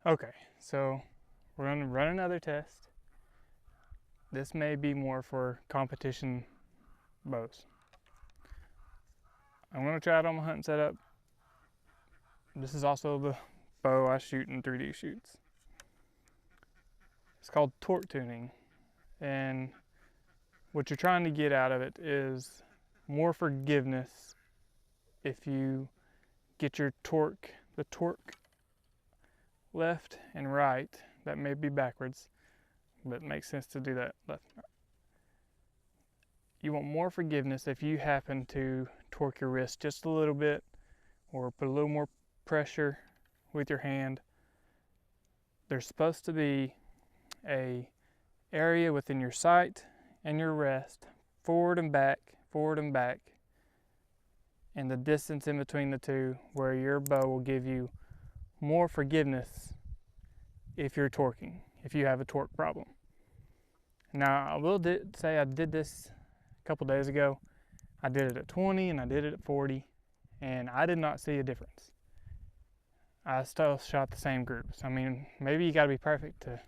Okay, so we're going to run another test. This may be more for competition bows. I'm going to try it on my hunting setup. This is also the bow I shoot in 3D shoots. It's called torque tuning, and what you're trying to get out of it is more forgiveness if you get your torque, the torque left and right. That may be backwards, but it makes sense to do that left and right. You want more forgiveness if you happen to torque your wrist just a little bit or put a little more pressure with your hand. There's supposed to be a area within your sight and your rest, forward and back, and the distance in between the two, where your bow will give you more forgiveness if you're torquing, if you have a torque problem. Now, I will say I did this a couple days ago. I did it at 20 and I did it at 40, and I did not see a difference. I still shot the same groups. I mean, maybe you got to be perfect to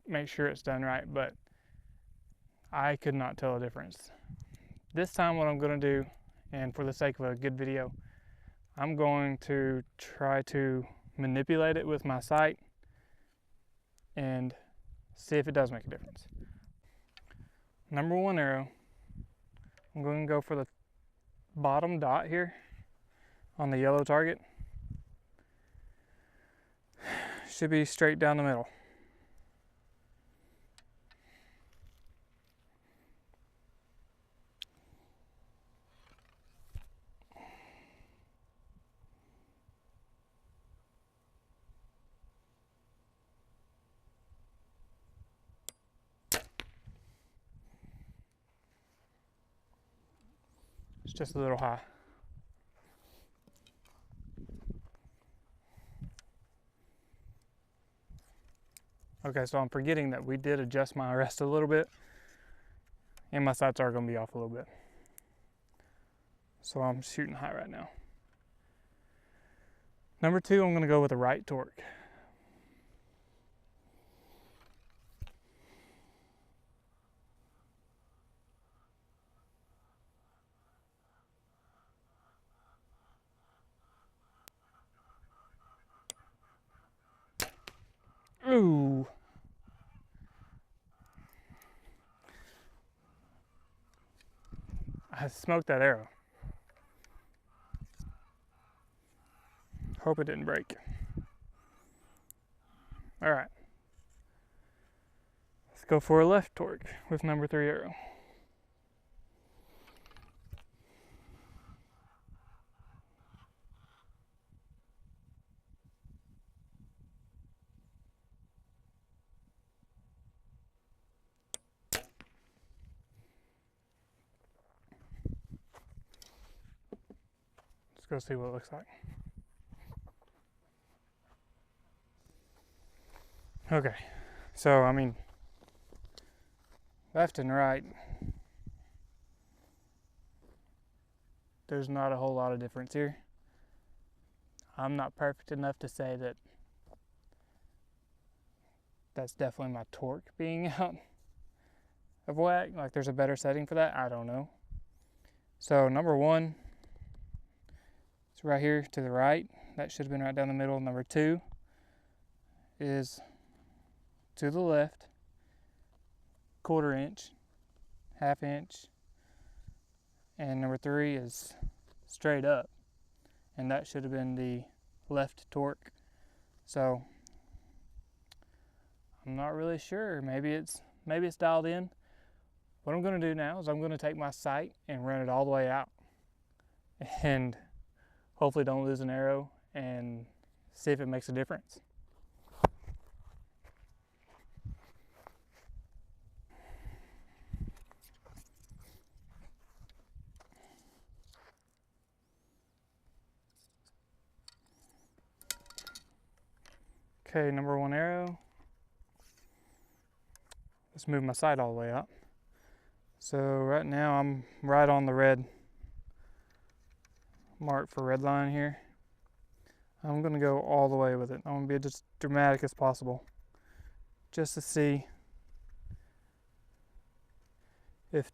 make sure it's done right, but I could not tell a difference. This time what I'm going to do, and for the sake of a good video, I'm going to try to manipulate it with my sight and see if it does make a difference. Number one arrow, I'm going to go for the bottom dot here on the yellow target. Should be straight down the middle. It's just a little high. Okay, so I'm forgetting that we did adjust my rest a little bit, and my sights are going to be off a little bit. So I'm shooting high right now. Number two, I'm going to go with a right torque. Ooh. I smoked that arrow. Hope it didn't break. All right. Let's go for a left torque with number 3 arrow. Let's go see what it looks like. Okay, so I mean, left and right, there's not a whole lot of difference here. I'm not perfect enough to say that that's definitely my torque being out of whack. Like there's a better setting for that, I don't know. So number one, it's right here to the right. That should have been right down the middle. Number two is to the left, 1/4 inch, 1/2 inch, and number 3 is straight up, and that should have been the left torque. So I'm not really sure. Maybe it's dialed in. What I'm going to do now is I'm going to take my sight and run it all the way out, and hopefully don't lose an arrow, and see if it makes a difference. Okay, number 1 arrow. Let's move my sight all the way up. So right now I'm right on the red mark for red line here. I'm going to go all the way with it. I'm going to be as dramatic as possible just to see if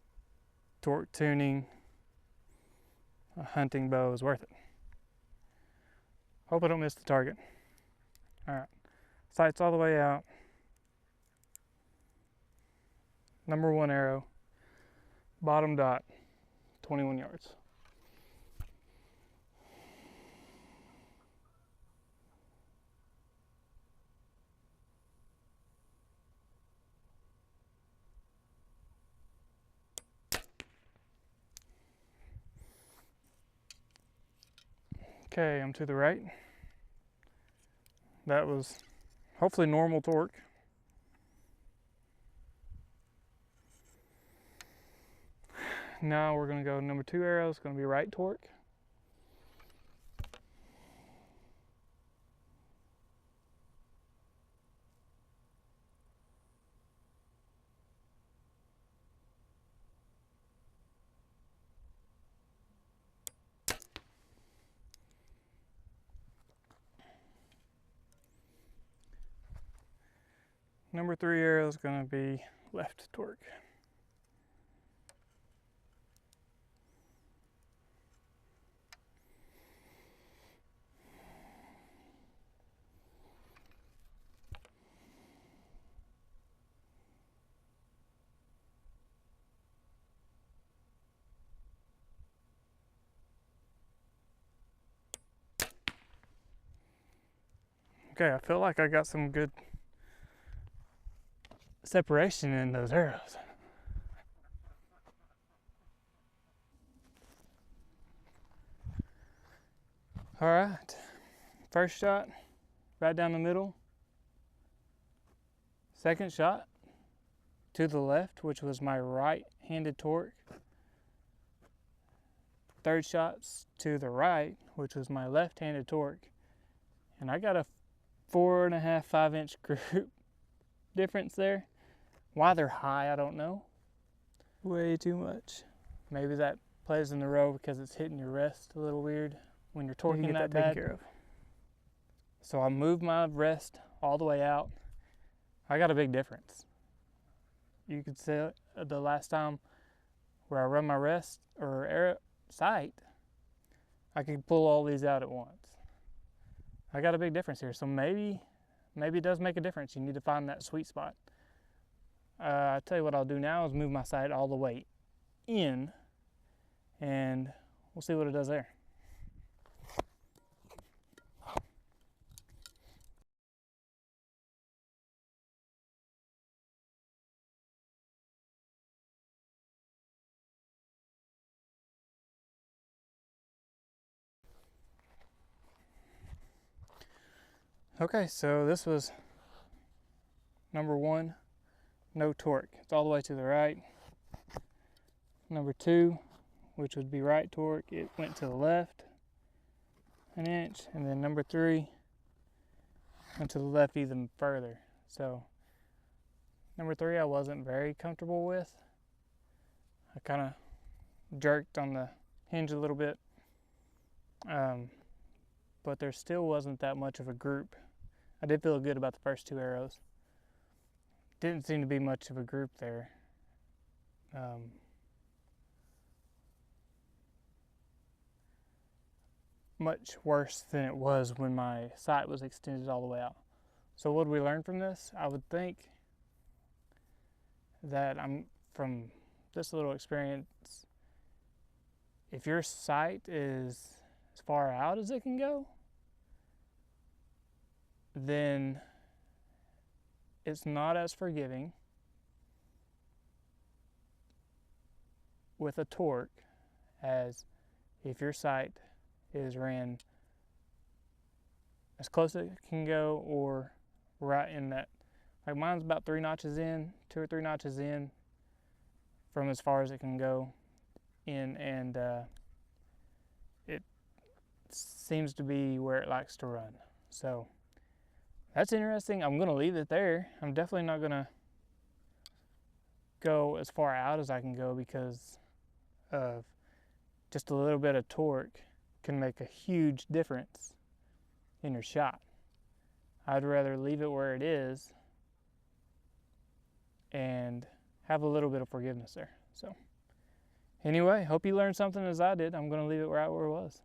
torque tuning a hunting bow is worth it. Hope I don't miss the target. Alright, sights all the way out. Number 1 arrow, bottom dot, 21 yards. Okay, I'm to the right. That was hopefully normal torque. Now we're going to go number 2 arrow. It's going to be right torque. Number 3 arrow is going to be left torque. Okay, I feel like I got some good separation in those arrows. All right, first shot, right down the middle. Second shot, to the left, which was my right-handed torque. Third shot's to the right, which was my left-handed torque. And I got a 4.5, 5-inch group difference there. Why they're high, I don't know. Way too much. Maybe that plays in the row because it's hitting your wrist a little weird when you're torquing that bad. Care of. So I moved my wrist all the way out. I got a big difference. You could see the last time where I run my wrist or arrow sight, I could pull all these out at once. I got a big difference here, so maybe it does make a difference. You need to find that sweet spot. I'll tell you what I'll do now is move my sight all the way in, and we'll see what it does there. Okay, so this was number 1, no torque. It's all the way to the right. Number 2, which would be right torque, it went to the left 1 inch, and then number 3 went to the left even further. So number 3 I wasn't very comfortable with. I kind of jerked on the hinge a little bit, but there still wasn't that much of a group. I did feel good about the first 2 arrows. Didn't seem to be much of a group there. Much worse than it was when my sight was extended all the way out. So what did we learn from this? I would think that from this little experience, if your sight is as far out as it can go, then it's not as forgiving with a torque as if your sight is ran as close as it can go or right in that. Like mine's about 3 notches in, 2 or 3 notches in from as far as it can go in, and it seems to be where it likes to run. So that's interesting. I'm gonna leave it there. I'm definitely not gonna go as far out as I can go because of just a little bit of torque can make a huge difference in your shot. I'd rather leave it where it is and have a little bit of forgiveness there. So anyway, hope you learned something as I did. I'm going to leave it right where it was.